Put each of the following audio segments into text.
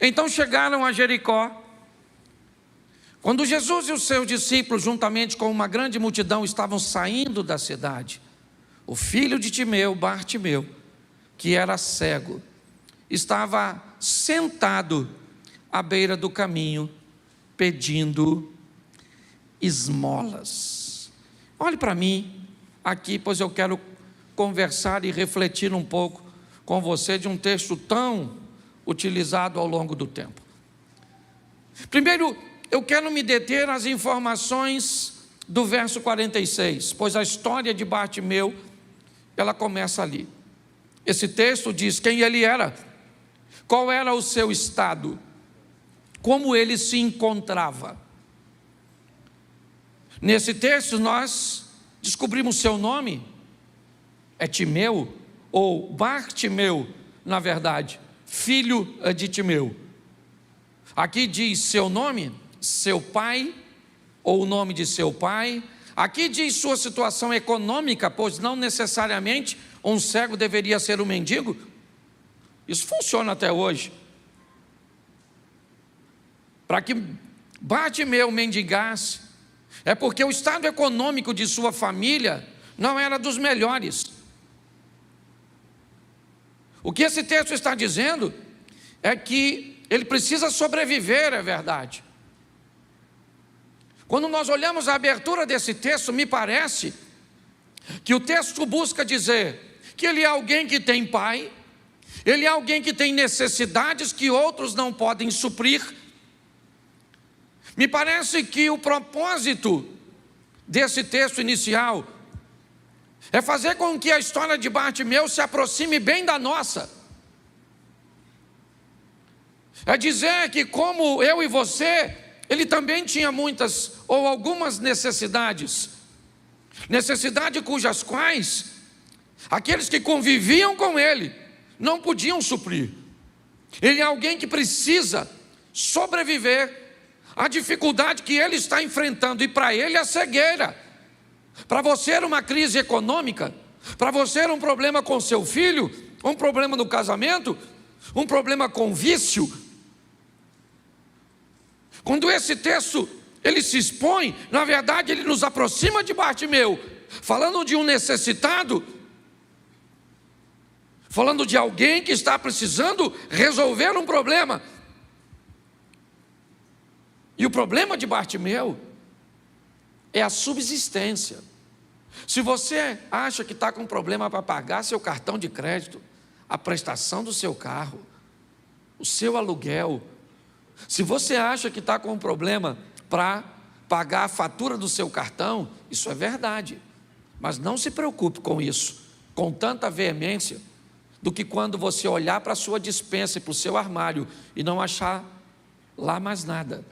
Então chegaram a Jericó. Quando Jesus e os seus discípulos, juntamente com uma grande multidão, estavam saindo da cidade, o filho de Timeu, Bartimeu, que era cego, estava sentado à beira do caminho, pedindo esmolas. Olhe para mim aqui, pois eu quero conversar e refletir um pouco com você de um texto tão utilizado ao longo do tempo. Primeiro, eu quero me deter às informações do verso 46, pois a história de Bartimeu, ela começa ali. Esse texto diz quem ele era, qual era o seu estado, como ele se encontrava. Nesse texto nós descobrimos seu nome, é Timeu, ou Bartimeu, na verdade, filho de Timeu. Aqui diz seu nome, seu pai, ou o nome de seu pai. Aqui diz sua situação econômica, pois não necessariamente um cego deveria ser um mendigo. Isso funciona até hoje. Para que Bartimeu mendigasse, é porque o estado econômico de sua família não era dos melhores. O que esse texto está dizendo é que ele precisa sobreviver, é verdade. Quando nós olhamos a abertura desse texto, me parece que o texto busca dizer que ele é alguém que tem pai, ele é alguém que tem necessidades que outros não podem suprir. Me parece que o propósito desse texto inicial é fazer com que a história de Bartimeu se aproxime bem da nossa. É dizer que, como eu e você, ele também tinha muitas ou algumas necessidades, necessidades cujas quais aqueles que conviviam com ele não podiam suprir. Ele é alguém que precisa sobreviver à dificuldade que ele está enfrentando, e para ele a cegueira. Para você era uma crise econômica, para você era um problema com seu filho, um problema no casamento, um problema com vício. Quando esse texto ele se expõe, na verdade ele nos aproxima de Bartimeu, falando de um necessitado, falando de alguém que está precisando resolver um problema. E o problema de Bartimeu é a subsistência. Se você acha que está com problema para pagar seu cartão de crédito, a prestação do seu carro, o seu aluguel, se você acha que está com um problema para pagar a fatura do seu cartão, isso é verdade. Mas não se preocupe com isso, com tanta veemência, do que quando você olhar para a sua despensa e para o seu armário e não achar lá mais nada.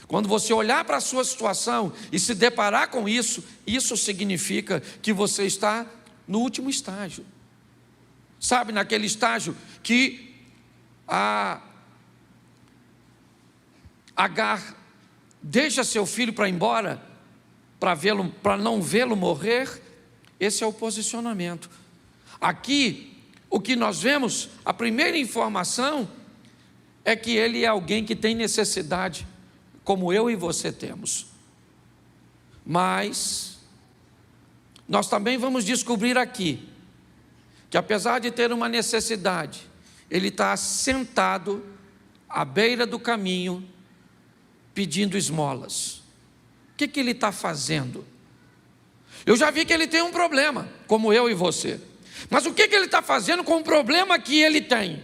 Quando você olhar para a sua situação e se deparar com isso, isso significa que você está no último estágio. Sabe, naquele estágio que a Agar deixa seu filho para ir embora, para não vê-lo morrer. Esse é o posicionamento. Aqui, o que nós vemos, a primeira informação é que ele é alguém que tem necessidade, como eu e você temos. Mas nós também vamos descobrir aqui que, apesar de ter uma necessidade, ele está sentado à beira do caminho pedindo esmolas. O que ele está fazendo? Eu já vi que ele tem um problema, como eu e você. Mas o que ele está fazendo com o problema que ele tem?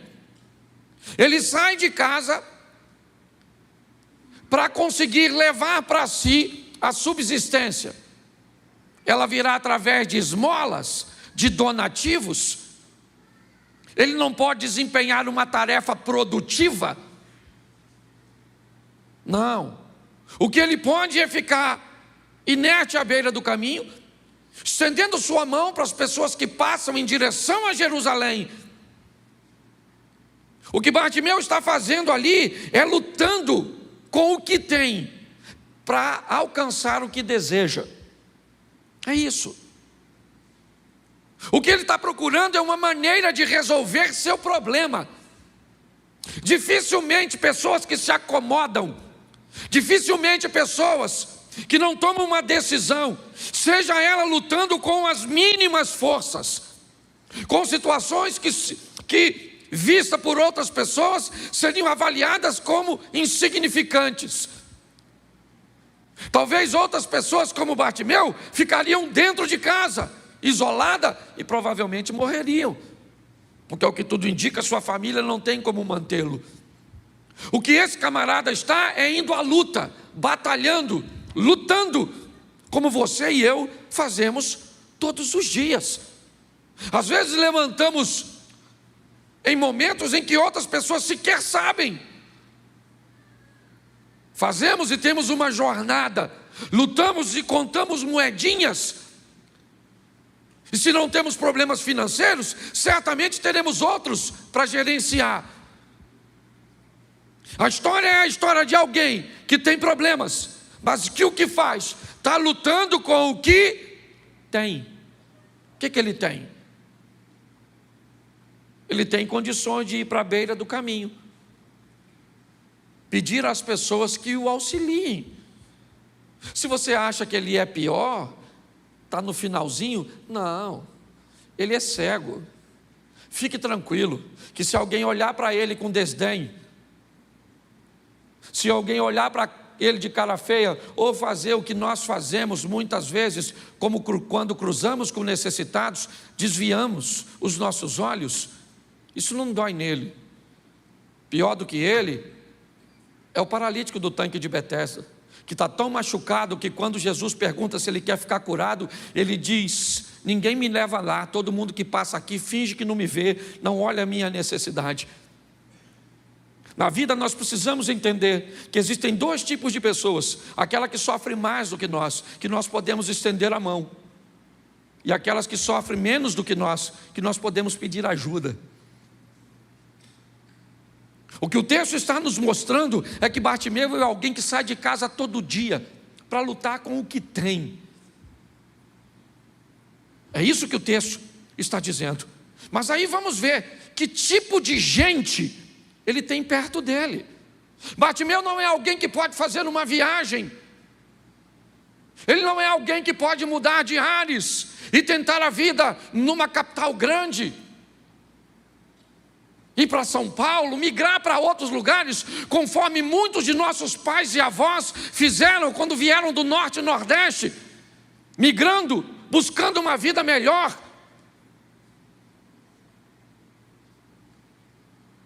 Ele sai de casa para conseguir levar para si a subsistência. Ela virá através de esmolas, de donativos. Ele não pode desempenhar uma tarefa produtiva. Não. O que ele pode é ficar inerte à beira do caminho, estendendo sua mão para as pessoas que passam em direção a Jerusalém. O que Bartimeu está fazendo ali é lutando com o que tem para alcançar o que deseja. É isso. O que ele está procurando é uma maneira de resolver seu problema. Dificilmente pessoas que se acomodam, dificilmente pessoas que não tomam uma decisão, seja ela lutando com as mínimas forças, com situações que vista por outras pessoas, seriam avaliadas como insignificantes. Talvez outras pessoas, como Bartimeu, ficariam dentro de casa, isolada, e provavelmente morreriam, porque, o que tudo indica, sua família não tem como mantê-lo. O que esse camarada está é indo à luta, batalhando, lutando, como você e eu fazemos todos os dias. Às vezes levantamos em momentos em que outras pessoas sequer sabem. Fazemos e temos uma jornada, lutamos e contamos moedinhas. E se não temos problemas financeiros, certamente teremos outros para gerenciar. A história é a história de alguém que tem problemas, mas que o que faz? Está lutando com o que tem. O que ele tem? Ele tem condições de ir para a beira do caminho, pedir às pessoas que o auxiliem. Se você acha que ele é pior, está no finalzinho, não, ele é cego. Fique tranquilo, que se alguém olhar para ele com desdém, se alguém olhar para ele de cara feia, ou fazer o que nós fazemos muitas vezes, como quando cruzamos com necessitados, desviamos os nossos olhos, isso não dói nele. Pior do que ele é o paralítico do tanque de Betesda, que está tão machucado que quando Jesus pergunta se ele quer ficar curado, ele diz: ninguém me leva lá, todo mundo que passa aqui finge que não me vê, não olha a minha necessidade. Na vida nós precisamos entender que existem dois tipos de pessoas: aquela que sofre mais do que nós podemos estender a mão, e aquelas que sofrem menos do que nós podemos pedir ajuda. O que o texto está nos mostrando é que Bartimeu é alguém que sai de casa todo dia para lutar com o que tem. É isso que o texto está dizendo. Mas aí vamos ver que tipo de gente ele tem perto dele. Bartimeu não é alguém que pode fazer uma viagem. Ele não é alguém que pode mudar de ares e tentar a vida numa capital grande, ir para São Paulo, migrar para outros lugares, conforme muitos de nossos pais e avós fizeram quando vieram do norte e nordeste, migrando, buscando uma vida melhor.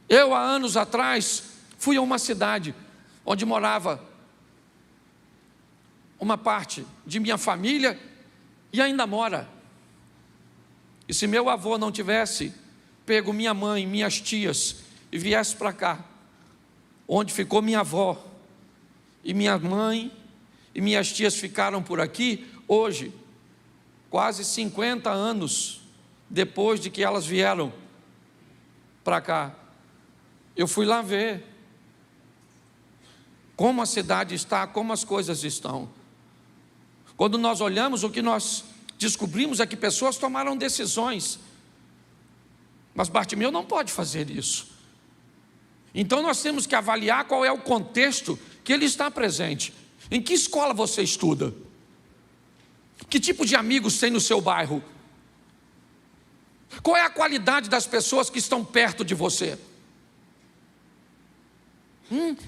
Eu, há anos atrás, fui a uma cidade onde morava uma parte de minha família e ainda mora. E se meu avô não tivesse pego minha mãe, minhas tias e viesse para cá, onde ficou minha avó, e minha mãe e minhas tias ficaram por aqui, hoje, quase 50 anos depois de que elas vieram para cá, eu fui lá ver como a cidade está, como as coisas estão. Quando nós olhamos, o que nós descobrimos é que pessoas tomaram decisões, mas Bartimeu não pode fazer isso. Então nós temos que avaliar qual é o contexto que ele está presente. Em que escola você estuda? Que tipo de amigos tem no seu bairro? Qual é a qualidade das pessoas que estão perto de você?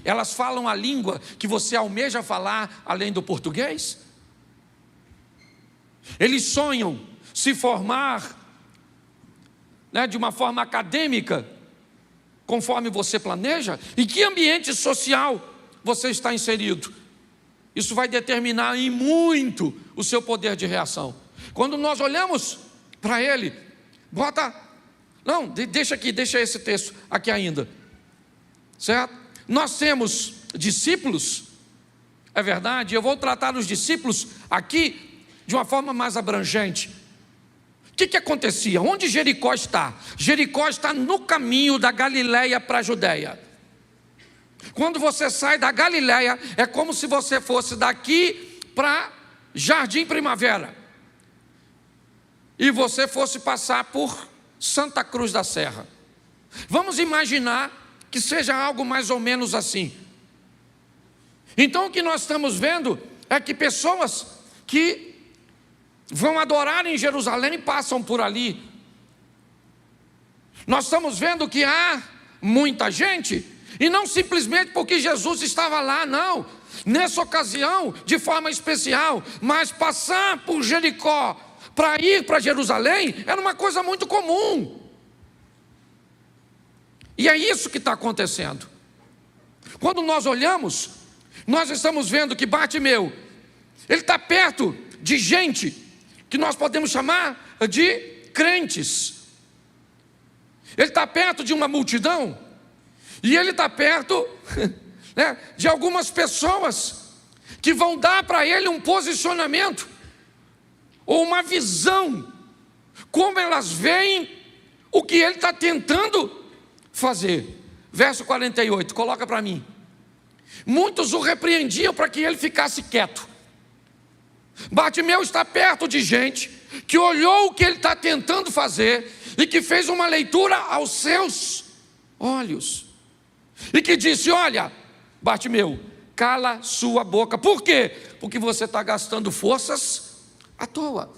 Elas falam a língua que você almeja falar além do português? Eles sonham se formar, de uma forma acadêmica, conforme você planeja? Em que ambiente social você está inserido? Isso vai determinar em muito o seu poder de reação. Quando nós olhamos para ele, deixa esse texto aqui ainda, certo? Nós temos discípulos, é verdade, eu vou tratar os discípulos aqui de uma forma mais abrangente. O que acontecia? Onde Jericó está? Jericó está no caminho da Galileia para a Judéia. Quando você sai da Galileia, é como se você fosse daqui para Jardim Primavera, e você fosse passar por Santa Cruz da Serra. Vamos imaginar que seja algo mais ou menos assim. Então o que nós estamos vendo é que pessoas que vão adorar em Jerusalém passam por ali. Nós estamos vendo que há muita gente, e não simplesmente porque Jesus estava lá, não. Nessa ocasião, de forma especial, mas passar por Jericó para ir para Jerusalém era uma coisa muito comum. E é isso que está acontecendo. Quando nós olhamos, nós estamos vendo que Bartimeu, ele está perto de gente que nós podemos chamar de crentes. Ele está perto de uma multidão, e ele está perto né, de algumas pessoas que vão dar para ele um posicionamento, ou uma visão, como elas veem o que ele está tentando fazer. Verso 48, coloca para mim. Muitos o repreendiam para que ele ficasse quieto. Bartimeu está perto de gente que olhou o que ele está tentando fazer e que fez uma leitura aos seus olhos e que disse: olha, Bartimeu, cala sua boca. Por quê? Porque você está gastando forças à toa.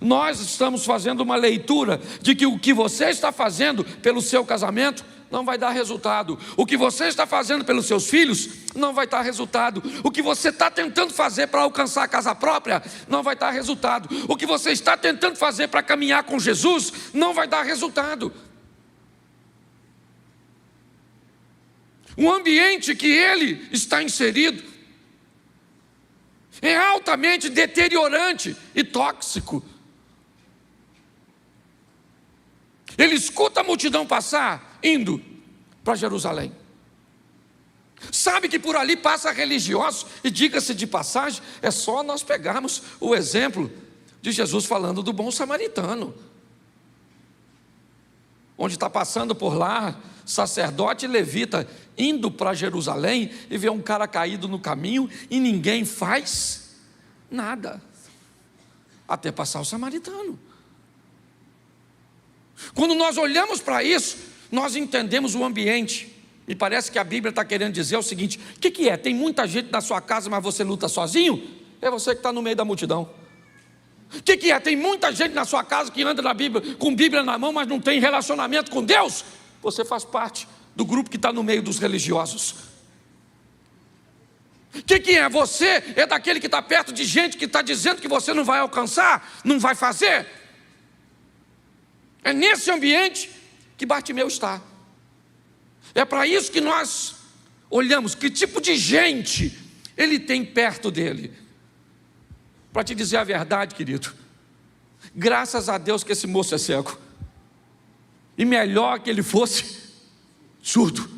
Nós estamos fazendo uma leitura de que o que você está fazendo pelo seu casamento não vai dar resultado. O que você está fazendo pelos seus filhos não vai dar resultado. O que você está tentando fazer para alcançar a casa própria não vai dar resultado. O que você está tentando fazer para caminhar com Jesus não vai dar resultado. O ambiente que ele está inserido é altamente deteriorante e tóxico. Ele escuta a multidão passar, indo para Jerusalém. Sabe que por ali passa religiosos, e diga-se de passagem, é só nós pegarmos o exemplo de Jesus falando do bom samaritano, onde está passando por lá, sacerdote e levita, indo para Jerusalém, e vê um cara caído no caminho, e ninguém faz nada, até passar o samaritano. Quando nós olhamos para isso, nós entendemos o ambiente. E parece que a Bíblia está querendo dizer o seguinte: o que é? Tem muita gente na sua casa, mas você luta sozinho? É você que está no meio da multidão. O que é? Tem muita gente na sua casa que anda na Bíblia, com Bíblia na mão, mas não tem relacionamento com Deus? Você faz parte do grupo que está no meio dos religiosos. O que é? Você é daquele que está perto de gente que está dizendo que você não vai alcançar, não vai fazer. É nesse ambiente que Bartimeu está. É para isso que nós olhamos que tipo de gente ele tem perto dele. Para te dizer a verdade, querido, graças a Deus que esse moço é cego, e melhor que ele fosse surdo,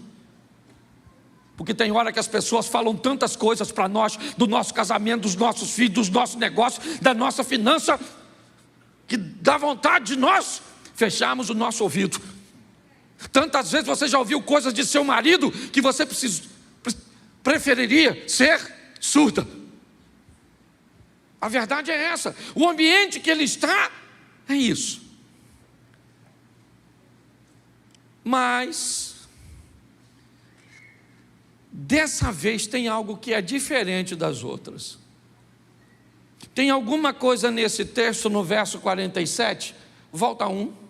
porque tem hora que as pessoas falam tantas coisas para nós, do nosso casamento, dos nossos filhos, dos nossos negócios, da nossa finança, que dá vontade de nós fecharmos o nosso ouvido. Tantas vezes você já ouviu coisas de seu marido que você preferiria ser surda. A verdade é essa. O ambiente que ele está é isso. Mas dessa vez tem algo que é diferente das outras. Tem alguma coisa nesse texto, no verso 47, volta 1.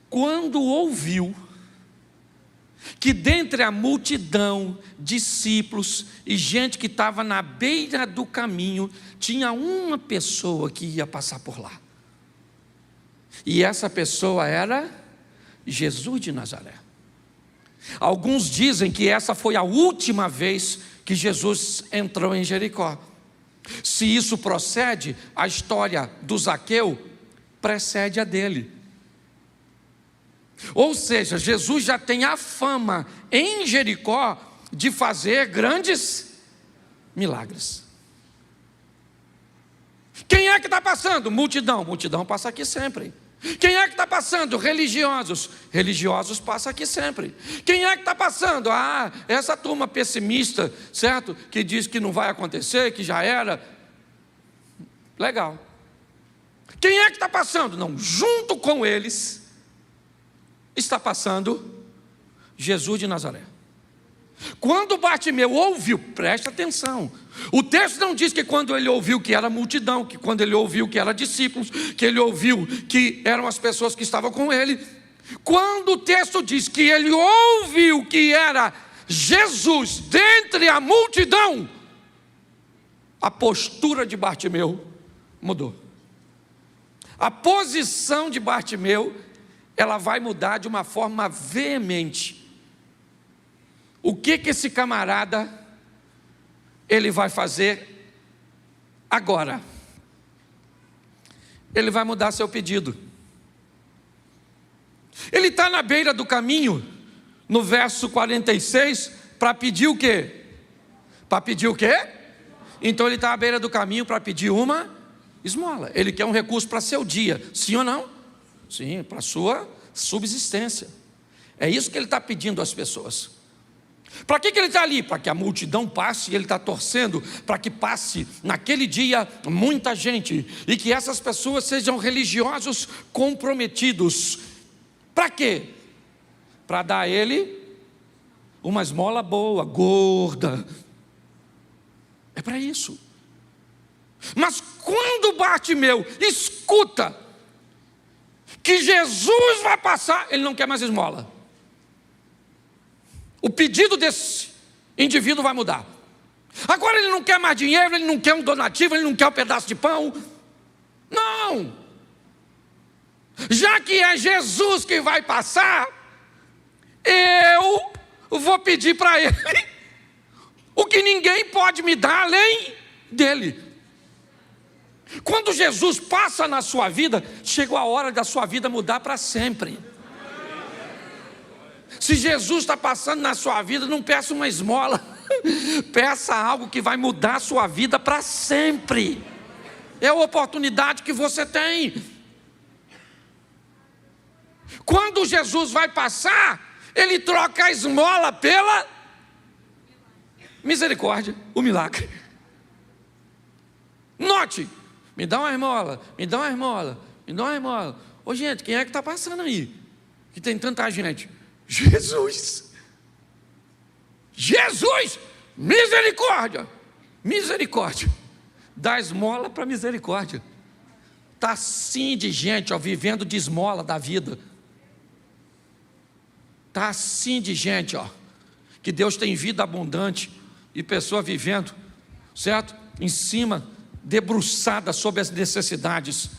Quando ouviu que dentre a multidão, discípulos e gente que estava na beira do caminho, tinha uma pessoa que ia passar por lá. E essa pessoa era Jesus de Nazaré. Alguns dizem que essa foi a última vez que Jesus entrou em Jericó. Se isso procede, a história do Zaqueu precede a dele. Ou seja, Jesus já tem a fama em Jericó de fazer grandes milagres. Quem é que está passando? Multidão. Multidão passa aqui sempre. Quem é que está passando? Religiosos. Religiosos passam aqui sempre. Quem é que está passando? Essa turma pessimista, certo? Que diz que não vai acontecer, que já era. Legal. Quem é que está passando? Não, junto com eles está passando Jesus de Nazaré. Quando Bartimeu ouviu, preste atenção, o texto não diz que quando ele ouviu que era multidão, que quando ele ouviu que eram discípulos, que ele ouviu que eram as pessoas que estavam com ele. Quando o texto diz que ele ouviu que era Jesus dentre a multidão, a postura de Bartimeu mudou. A posição de Bartimeu, ela vai mudar de uma forma veemente. O que esse camarada, ele vai fazer agora? Ele vai mudar seu pedido. Ele está na beira do caminho, no verso 46, para pedir o quê? Para pedir o quê? Então ele está à beira do caminho para pedir uma esmola. Ele quer um recurso para seu dia, sim ou não? Sim, para sua subsistência. É isso que ele está pedindo às pessoas. Para que ele está ali? Para que a multidão passe, e ele está torcendo para que passe naquele dia muita gente, e que essas pessoas sejam religiosos comprometidos. Para quê? Para dar a ele uma esmola boa, gorda. É para isso. Mas quando Bartimeu escuta que Jesus vai passar, ele não quer mais esmola. O pedido desse indivíduo vai mudar. Agora ele não quer mais dinheiro, ele não quer um donativo, ele não quer um pedaço de pão. Não! Já que é Jesus que vai passar, eu vou pedir para ele o que ninguém pode me dar além dele. Quando Jesus passa na sua vida, chegou a hora da sua vida mudar para sempre. Se Jesus está passando na sua vida, não peça uma esmola, peça algo que vai mudar a sua vida para sempre. É a oportunidade que você tem. Quando Jesus vai passar, ele troca a esmola pela misericórdia, o milagre. Note, me dá uma esmola, me dá uma esmola, me dá uma esmola. Ô gente, quem é que está passando aí? Que tem tanta gente. Jesus, Jesus, misericórdia, misericórdia, dá esmola para misericórdia. Está assim de gente, ó, vivendo de esmola da vida. Está assim de gente, ó, que Deus tem vida abundante e pessoa vivendo, certo? Em cima, debruçada sobre as necessidades.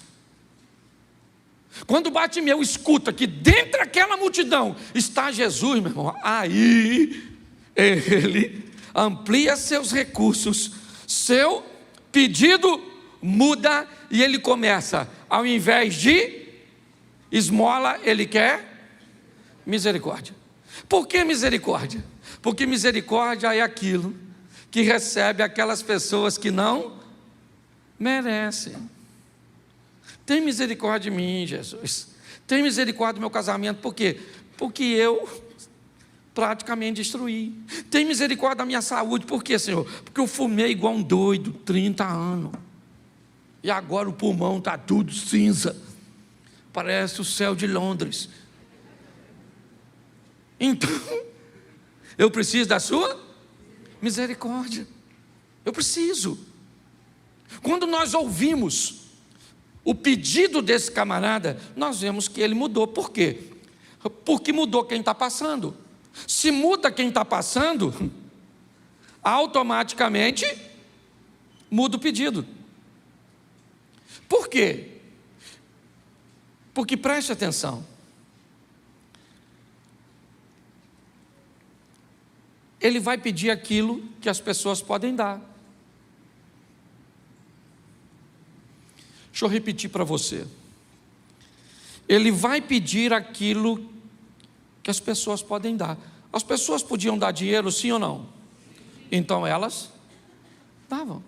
Quando Bartimeu escuta que dentro daquela multidão está Jesus, meu irmão, aí ele amplia seus recursos, seu pedido muda e ele começa, ao invés de esmola, ele quer misericórdia. Por que misericórdia? Porque misericórdia é aquilo que recebe aquelas pessoas que não merecem. Tem misericórdia de mim, Jesus. Tem misericórdia do meu casamento. Por quê? Porque eu praticamente destruí. Tem misericórdia da minha saúde. Por quê, Senhor? Porque eu fumei igual um doido, 30 anos. E agora o pulmão está tudo cinza. Parece o céu de Londres. Então, eu preciso da sua misericórdia. Eu preciso. Quando nós ouvimos o pedido desse camarada, nós vemos que ele mudou. Por quê? Porque mudou quem está passando. Se muda quem está passando, automaticamente muda o pedido. Por quê? Porque preste atenção. Ele vai pedir aquilo que as pessoas podem dar. Deixa eu repetir para você. Ele vai pedir aquilo que as pessoas podem dar. As pessoas podiam dar dinheiro, sim ou não? Então elas davam.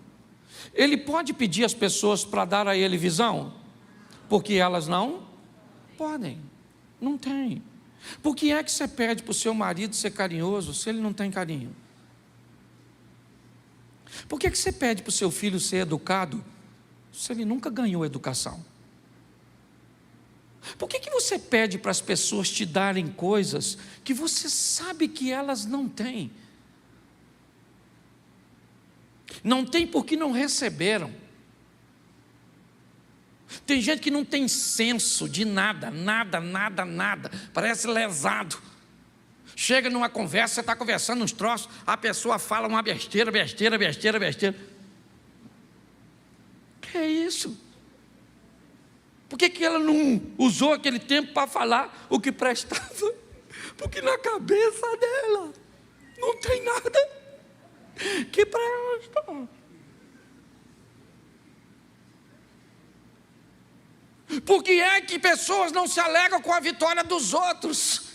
Ele pode pedir às pessoas para dar a ele visão? Porque elas não podem. Não tem. Por que é que você pede para o seu marido ser carinhoso se ele não tem carinho? Por que você pede para o seu filho ser educado se ele nunca ganhou educação? Por que você pede para as pessoas te darem coisas que você sabe que elas não têm? Não tem porque não receberam. Tem gente que não tem senso de nada, parece lesado. Chega numa conversa, você está conversando uns troços, a pessoa fala uma besteira. Que é isso? Por que ela não usou aquele tempo para falar o que prestava? Porque na cabeça dela não tem nada que presta. Por que é que pessoas não se alegram com a vitória dos outros?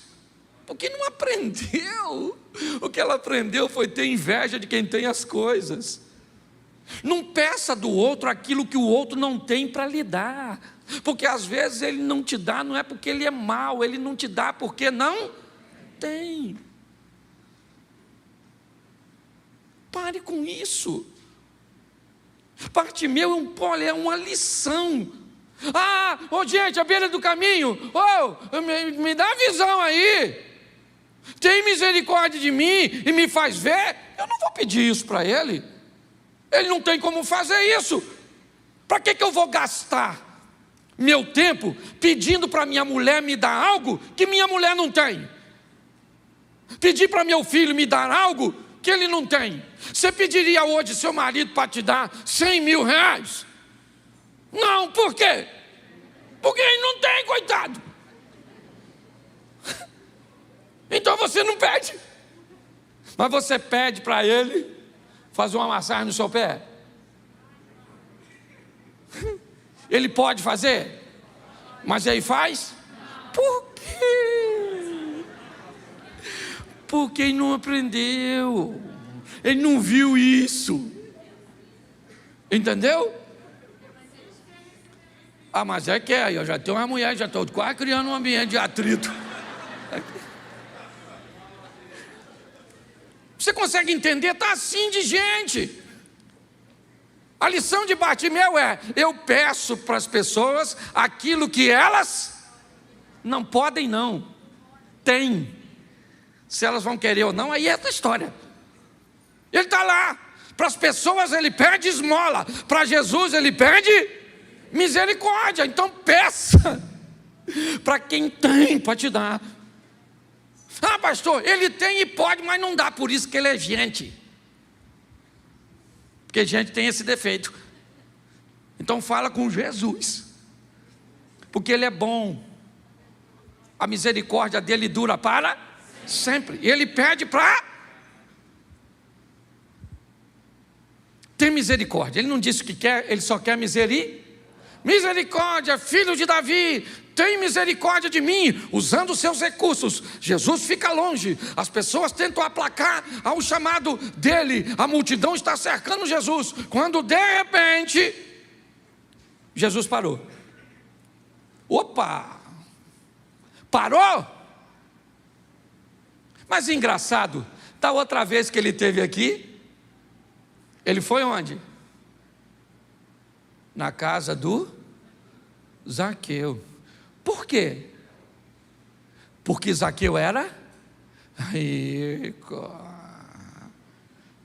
Porque não aprendeu. O que ela aprendeu foi ter inveja de quem tem as coisas. Não peça do outro aquilo que o outro não tem para lhe dar. Porque às vezes ele não te dá, não é porque ele é mau, ele não te dá porque não tem. Pare com isso. Bartimeu é uma lição. Gente, à beira do caminho, me dá visão aí. Tem misericórdia de mim e me faz ver. Eu não vou pedir isso para ele. Ele não tem como fazer isso. Para que eu vou gastar meu tempo pedindo para minha mulher me dar algo que minha mulher não tem? Pedir para meu filho me dar algo que ele não tem. Você pediria hoje seu marido para te dar 100 mil reais? Não, por quê? Porque ele não tem, coitado. Então você não pede. Mas você pede para ele fazer uma massagem no seu pé. Ele pode fazer? Mas aí faz? Por quê? Porque ele não aprendeu. Ele não viu isso. Entendeu? Mas é que eu já tenho uma mulher, já estou quase criando um ambiente de atrito. Você consegue entender? Está assim de gente. A lição de Bartimeu é: eu peço para as pessoas aquilo que elas não podem, não têm. Se elas vão querer ou não, aí é outra história. Ele está lá. Para as pessoas ele pede esmola, para Jesus ele pede misericórdia. Então peça para quem tem para te dar. Pastor, ele tem e pode, mas não dá, por isso que ele é gente. Porque gente tem esse defeito. Então fala com Jesus, porque ele é bom. A misericórdia dele dura para sempre. E ele pede para ter misericórdia. Ele não disse o que quer, ele só quer misericórdia, filho de Davi, tem misericórdia de mim. Usando os seus recursos, Jesus fica longe. As pessoas tentam aplacar ao chamado dele. A multidão está cercando Jesus, quando de repente Jesus parou. Opa! Parou? Mas engraçado, da outra vez que ele esteve aqui, ele foi onde? Na casa do Zaqueu. Por quê? Porque Zaqueu era rico.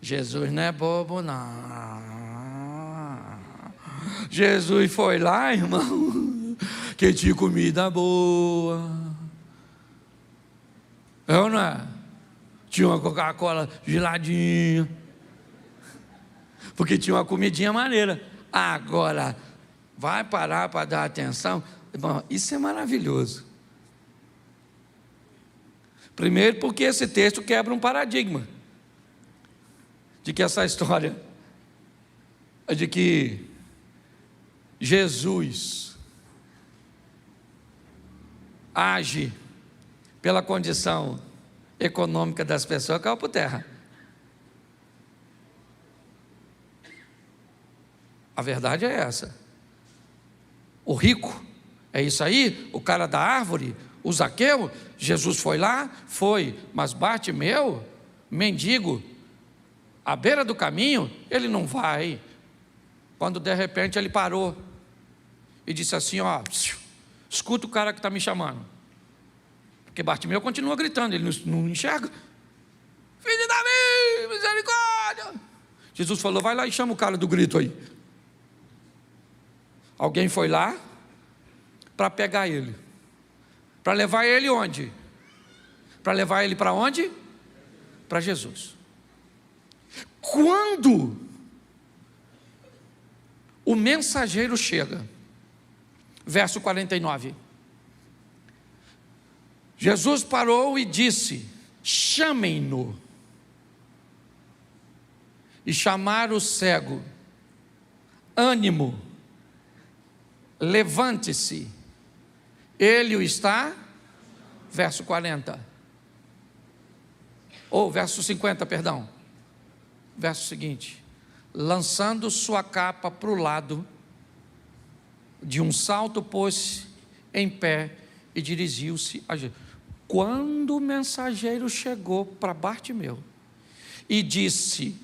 Jesus não é bobo, não. Jesus foi lá, irmão, que tinha comida boa. É ou não é? Tinha uma Coca-Cola geladinha. Porque tinha uma comidinha maneira. Agora, vai parar para dar atenção? Bom, isso é maravilhoso. Primeiro porque esse texto quebra um paradigma. De que essa história é de que Jesus age pela condição econômica das pessoas, caiu por terra. A verdade é essa. O rico, é isso aí, o cara da árvore, o Zaqueu, Jesus foi lá, foi, mas Bartimeu, mendigo, à beira do caminho, ele não vai. Quando de repente ele parou e disse assim: escuta o cara que está me chamando. Porque Bartimeu continua gritando, ele não enxerga. Filho de Davi, misericórdia. Jesus falou, vai lá e chama o cara do grito aí. Alguém foi lá para pegar ele. Para levar ele onde? Para levar ele para onde? Para Jesus. Quando o mensageiro chega, verso 49, Jesus parou e disse, chamem-no. E chamaram o cego, ânimo, levante-se, ele o está, verso 40, ou verso 50, perdão, verso seguinte, lançando sua capa para o lado, de um salto pôs-se em pé e dirigiu-se a Jesus. Quando o mensageiro chegou para Bartimeu e disse,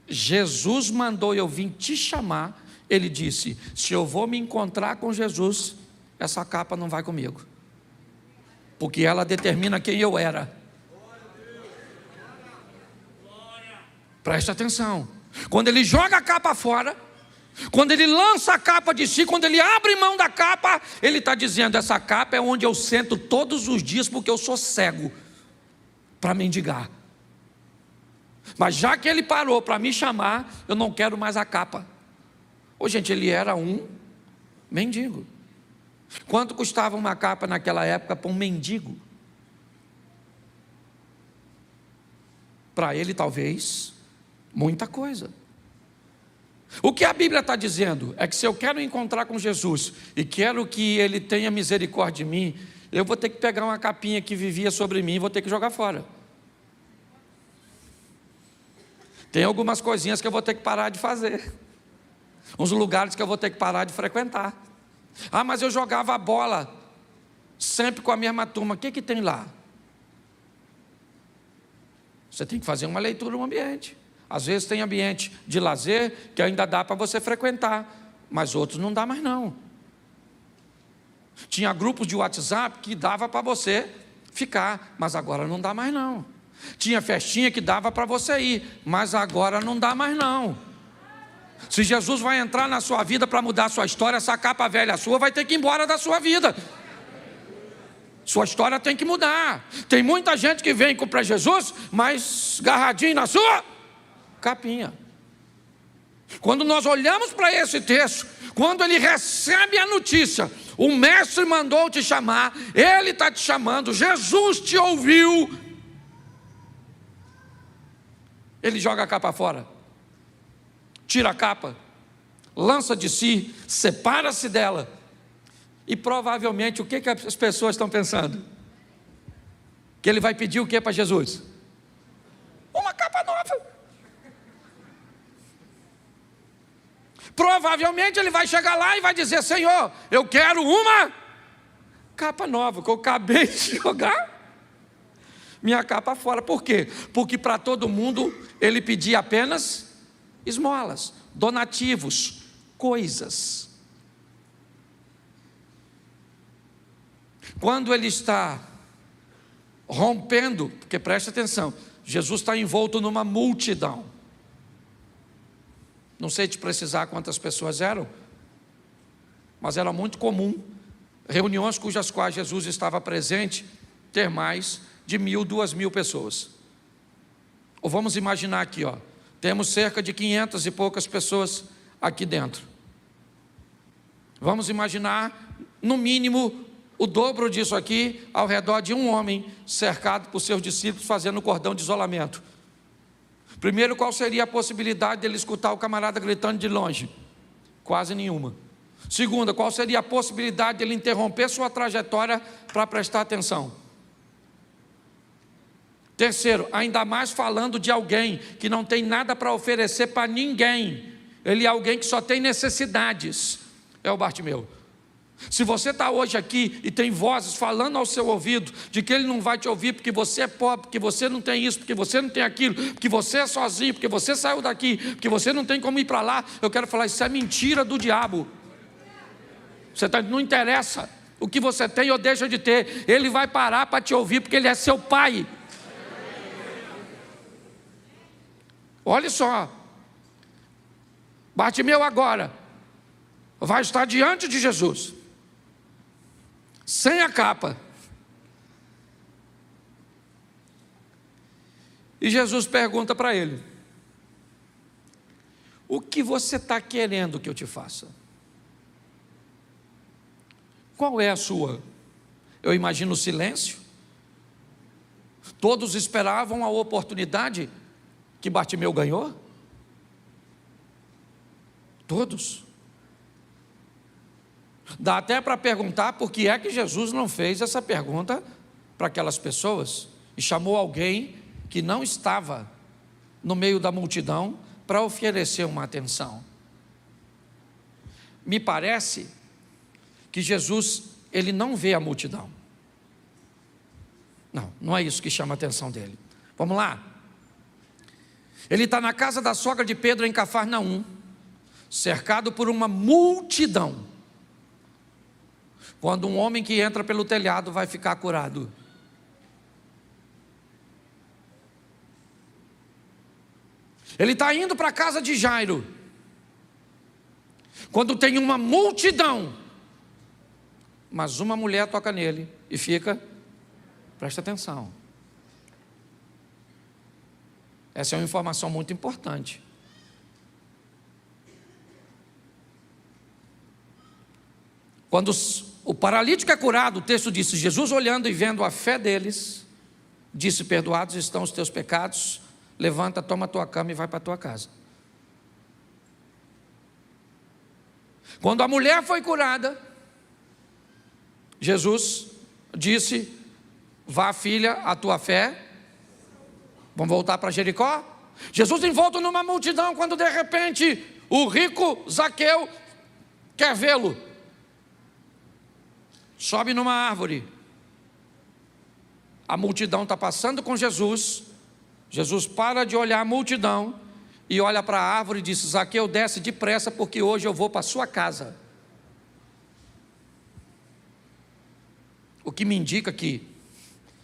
Jesus mandou eu vim te chamar, ele disse, se eu vou me encontrar com Jesus, essa capa não vai comigo, porque ela determina quem eu era. Preste atenção, quando ele joga a capa fora, quando ele lança a capa de si, quando ele abre mão da capa, ele está dizendo, essa capa é onde eu sento todos os dias, porque eu sou cego, para mendigar. Mas já que ele parou para me chamar, eu não quero mais a capa. Ô gente, ele era um mendigo. Quanto custava uma capa naquela época para um mendigo? Para ele talvez, muita coisa. O que a Bíblia está dizendo é que se eu quero encontrar com Jesus e quero que Ele tenha misericórdia de mim, eu vou ter que pegar uma capinha que vivia sobre mim e vou ter que jogar fora. Tem algumas coisinhas que eu vou ter que parar de fazer, uns lugares que eu vou ter que parar de frequentar. Ah, mas eu jogava a bola sempre com a mesma turma, o que tem lá? Você tem que fazer uma leitura no ambiente. Às vezes tem ambiente de lazer que ainda dá para você frequentar, mas outros não dá mais não. Tinha grupos de WhatsApp que dava para você ficar, mas agora não dá mais não. Tinha festinha que dava para você ir, mas agora não dá mais não. Se Jesus vai entrar na sua vida para mudar a sua história, essa capa velha sua vai ter que ir embora da sua vida. Sua história tem que mudar. Tem muita gente que vem para Jesus, mas garradinho na sua capinha. Quando nós olhamos para esse texto, quando ele recebe a notícia, o mestre mandou te chamar, ele está te chamando, Jesus te ouviu, ele joga a capa fora, tira a capa, lança de si, separa-se dela, e provavelmente o que as pessoas estão pensando? Que ele vai pedir o que para Jesus? Uma capa nova. Provavelmente ele vai chegar lá e vai dizer, Senhor, eu quero uma capa nova, que eu acabei de jogar minha capa fora. Por quê? Porque para todo mundo ele pedia apenas esmolas, donativos, coisas. Quando ele está rompendo, porque preste atenção, Jesus está envolto numa multidão. Não sei te precisar quantas pessoas eram, mas era muito comum, reuniões cujas quais Jesus estava presente, ter mais de 1.000, 2.000 pessoas. Ou vamos imaginar aqui, temos cerca de 500 e poucas pessoas aqui dentro. Vamos imaginar, no mínimo, o dobro disso aqui, ao redor de um homem, cercado por seus discípulos, fazendo cordão de isolamento. Primeiro, qual seria a possibilidade dele escutar o camarada gritando de longe? Quase nenhuma. Segunda, qual seria a possibilidade dele interromper sua trajetória para prestar atenção? Terceiro, ainda mais falando de alguém que não tem nada para oferecer para ninguém. Ele é alguém que só tem necessidades. É o Bartimeu. Se você está hoje aqui e tem vozes falando ao seu ouvido de que ele não vai te ouvir porque você é pobre, porque você não tem isso, porque você não tem aquilo, porque você é sozinho, porque você saiu daqui, porque você não tem como ir para lá, eu quero falar, isso é mentira do diabo. Não interessa o que você tem ou deixa de ter. Ele vai parar para te ouvir, porque Ele é seu Pai. Olha só, Bartimeu agora vai estar diante de Jesus, sem a capa. E Jesus pergunta para ele: o que você está querendo que eu te faça? Qual é a sua? Eu imagino o silêncio. Todos esperavam a oportunidade que Bartimeu ganhou. Todos. Dá até para perguntar por que é que Jesus não fez essa pergunta para aquelas pessoas e chamou alguém que não estava no meio da multidão para oferecer uma atenção. Me parece que Jesus, Ele não vê a multidão. Não é isso que chama a atenção dele. Vamos lá. Ele está na casa da sogra de Pedro em Cafarnaum, cercado por uma multidão. Quando um homem que entra pelo telhado vai ficar curado. Ele está indo para a casa de Jairo, quando tem uma multidão, mas uma mulher toca nele e fica, presta atenção. Essa é uma informação muito importante. Quando o paralítico é curado, o texto diz: Jesus, olhando e vendo a fé deles, disse: perdoados estão os teus pecados, levanta, toma a tua cama e vai para a tua casa. Quando a mulher foi curada, Jesus disse: vá, filha, a tua fé. Vamos voltar para Jericó? Jesus envolto numa multidão, quando de repente o rico Zaqueu quer vê-lo. Sobe numa árvore. A multidão está passando com Jesus. Jesus para de olhar a multidão e olha para a árvore e diz: Zaqueu, desce depressa, porque hoje eu vou para a sua casa. O que me indica que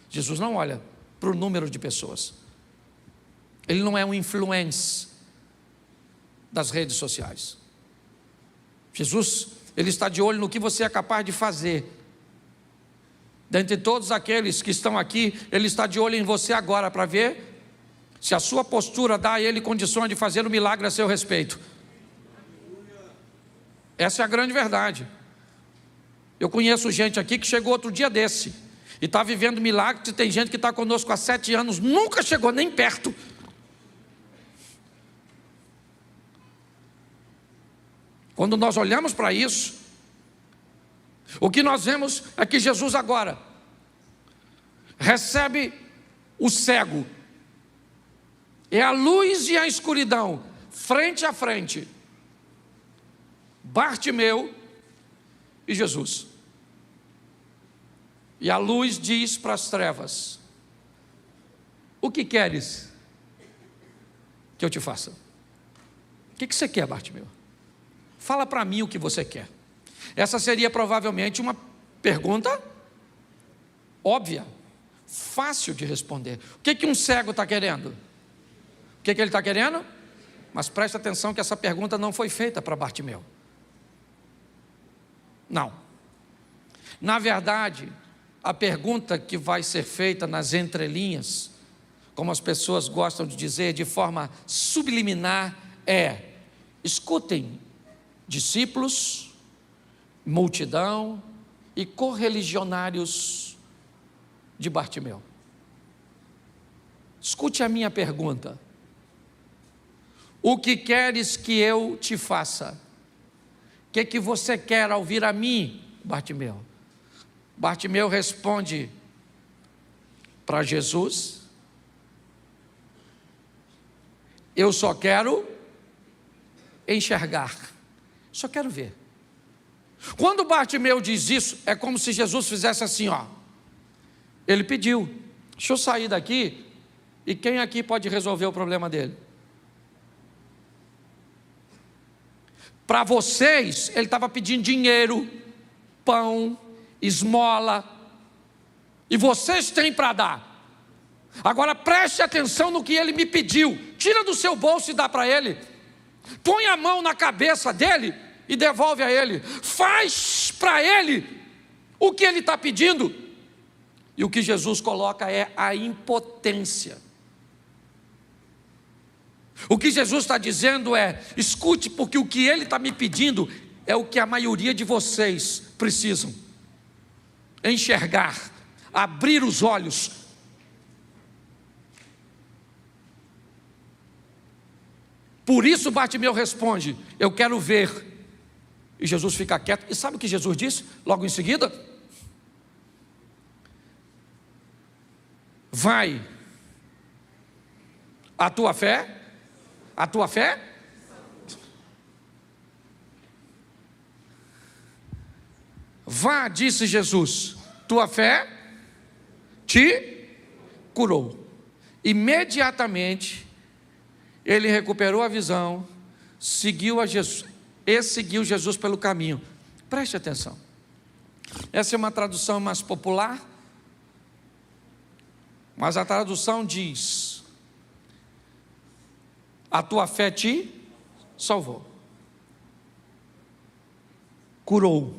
Jesus não olha para o número de pessoas. Ele não é um influencer das redes sociais. Jesus, Ele está de olho no que você é capaz de fazer. Dentre todos aqueles que estão aqui, Ele está de olho em você agora para ver se a sua postura dá a Ele condições de fazer um milagre a seu respeito. Essa é a grande verdade. Eu conheço gente aqui que chegou outro dia desse e está vivendo milagres. Tem gente que está conosco há 7 anos, nunca chegou nem perto. Quando nós olhamos para isso, o que nós vemos é que Jesus agora recebe o cego. É a luz e a escuridão, frente a frente. Bartimeu e Jesus. E a luz diz para as trevas: o que queres que eu te faça? O que você quer, Bartimeu? Fala para mim o que você quer. Essa seria provavelmente uma pergunta óbvia, fácil de responder. O que um cego está querendo? O que ele está querendo? Mas preste atenção que essa pergunta não foi feita para Bartimeu. Não. Na verdade, a pergunta que vai ser feita nas entrelinhas, como as pessoas gostam de dizer de forma subliminar, é: escutem, discípulos, multidão e correligionários de Bartimeu. Escute a minha pergunta: o que queres que eu te faça? O que você quer ao vir a mim, Bartimeu? Bartimeu responde para Jesus: eu só quero enxergar, só quero ver. Quando Bartimeu diz isso, é como se Jesus fizesse assim, ó. Ele pediu: deixa eu sair daqui, e quem aqui pode resolver o problema dele? Para vocês, ele estava pedindo dinheiro, pão, esmola, e vocês têm para dar. Agora preste atenção no que ele me pediu. Tira do seu bolso e dá para ele. Põe a mão na cabeça dele e devolve a ele. Faz para ele o que ele está pedindo. E o que Jesus coloca é a impotência. O que Jesus está dizendo é: escute, porque o que ele está me pedindo é o que a maioria de vocês precisam enxergar, abrir os olhos. Por isso Bartimeu responde: eu quero ver. E Jesus fica quieto. E sabe o que Jesus disse logo em seguida? Vai, a tua fé, vá, disse Jesus, tua fé te curou. Imediatamente ele recuperou a visão, seguiu Jesus pelo caminho. Preste atenção, essa é uma tradução mais popular, mas a tradução diz: a tua fé te salvou, curou,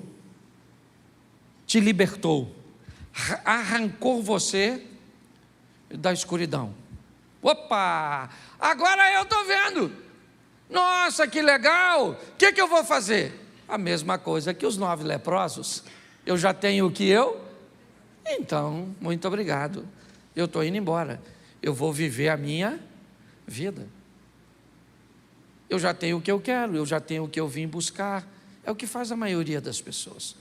te libertou, arrancou você da escuridão. Opa, agora eu estou vendo. Nossa, que legal. O que eu vou fazer? A mesma coisa que os 9 leprosos. Eu já tenho o que então, muito obrigado, eu estou indo embora. Eu vou viver a minha vida. Eu já tenho o que eu quero, eu já tenho o que eu vim buscar. É o que faz a maioria das pessoas.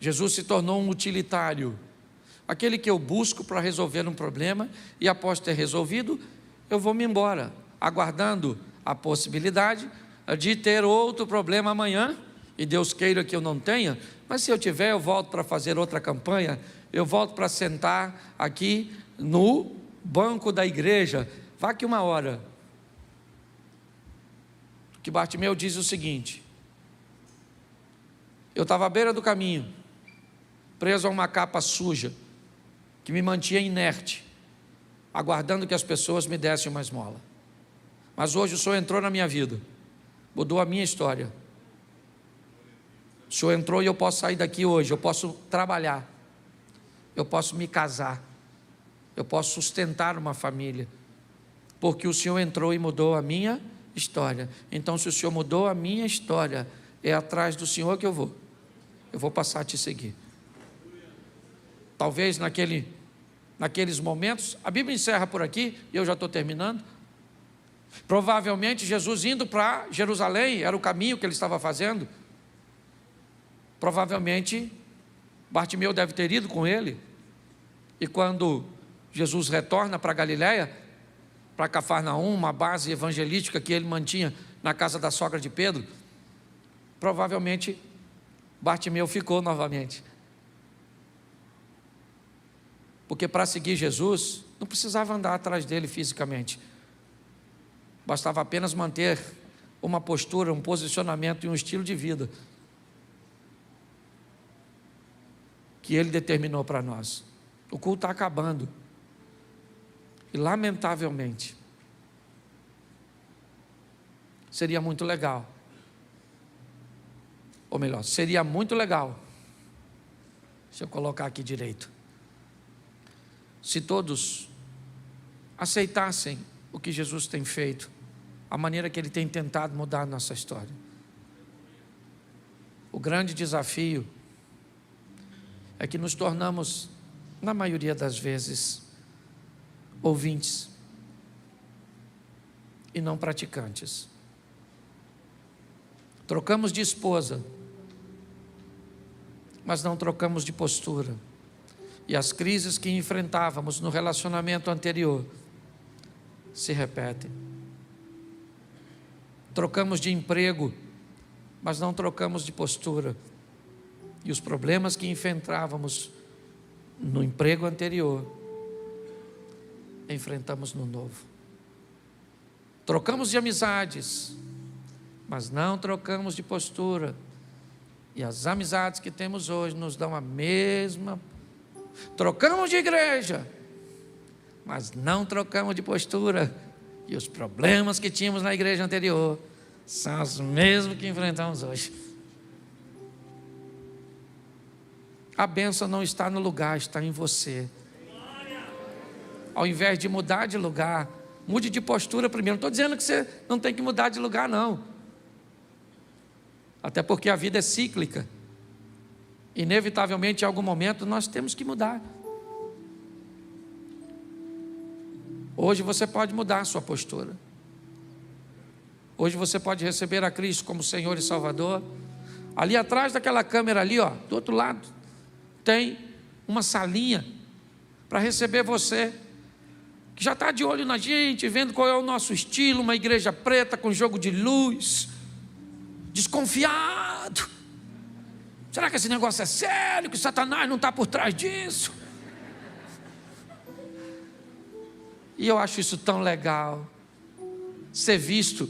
Jesus se tornou um utilitário, aquele que eu busco para resolver um problema, e após ter resolvido, eu vou me embora, aguardando a possibilidade de ter outro problema amanhã, e Deus queira que eu não tenha, mas se eu tiver, eu volto para fazer outra campanha, eu volto para sentar aqui no banco da igreja, vá aqui uma hora. Que Bartimeu diz o seguinte: eu estava à beira do caminho, preso a uma capa suja, que me mantinha inerte, aguardando que as pessoas me dessem uma esmola. Mas hoje o Senhor entrou na minha vida, mudou a minha história. O Senhor entrou e eu posso sair daqui hoje, eu posso trabalhar, eu posso me casar, eu posso sustentar uma família, porque o Senhor entrou e mudou a minha história. Então, se o Senhor mudou a minha história, é atrás do Senhor que eu vou passar a te seguir. Talvez naqueles momentos, a Bíblia encerra por aqui, e eu já estou terminando. Provavelmente Jesus indo para Jerusalém, era o caminho que ele estava fazendo. Provavelmente Bartimeu deve ter ido com ele. E quando Jesus retorna para Galiléia, para Cafarnaum, uma base evangelística que ele mantinha na casa da sogra de Pedro, provavelmente Bartimeu ficou novamente. Porque para seguir Jesus, não precisava andar atrás dele fisicamente. Bastava apenas manter uma postura, um posicionamento e um estilo de vida que ele determinou para nós. O culto está acabando. E lamentavelmente, seria muito legal, ou melhor, seria muito legal, se eu colocar aqui direito, se todos aceitassem o que Jesus tem feito, a maneira que Ele tem tentado mudar a nossa história. O grande desafio é que nos tornamos, na maioria das vezes, ouvintes e não praticantes. Trocamos de esposa, mas não trocamos de postura. E as crises que enfrentávamos no relacionamento anterior se repetem. Trocamos de emprego, mas não trocamos de postura. E os problemas que enfrentávamos no emprego anterior, enfrentamos no novo. Trocamos de amizades, mas não trocamos de postura. E as amizades que temos hoje nos dão a mesma. Trocamos de igreja, mas não trocamos de postura. E os problemas que tínhamos na igreja anterior são os mesmos que enfrentamos hoje. A bênção não está no lugar, está em você. Ao invés de mudar de lugar, mude de postura primeiro. Não estou dizendo que você não tem que mudar de lugar, não. Até porque a vida é cíclica. Inevitavelmente, em algum momento, nós temos que mudar. Hoje você pode mudar a sua postura. Hoje você pode receber a Cristo como Senhor e Salvador. Ali atrás daquela câmera ali, ó, do outro lado, tem uma salinha para receber você, que já está de olho na gente, vendo qual é o nosso estilo, uma igreja preta com jogo de luz, desconfiado. Será que esse negócio é sério, que Satanás não está por trás disso? E eu acho isso tão legal, ser visto,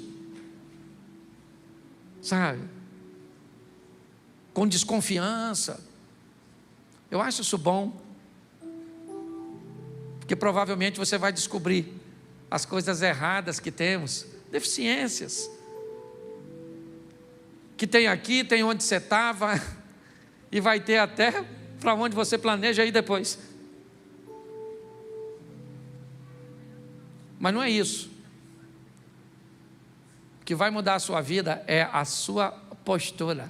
sabe, com desconfiança. Eu acho isso bom, porque provavelmente você vai descobrir as coisas erradas que temos, deficiências, que tem aqui, tem onde você estava, e vai ter até para onde você planeja ir depois. Mas não é isso. O que vai mudar a sua vida é a sua postura.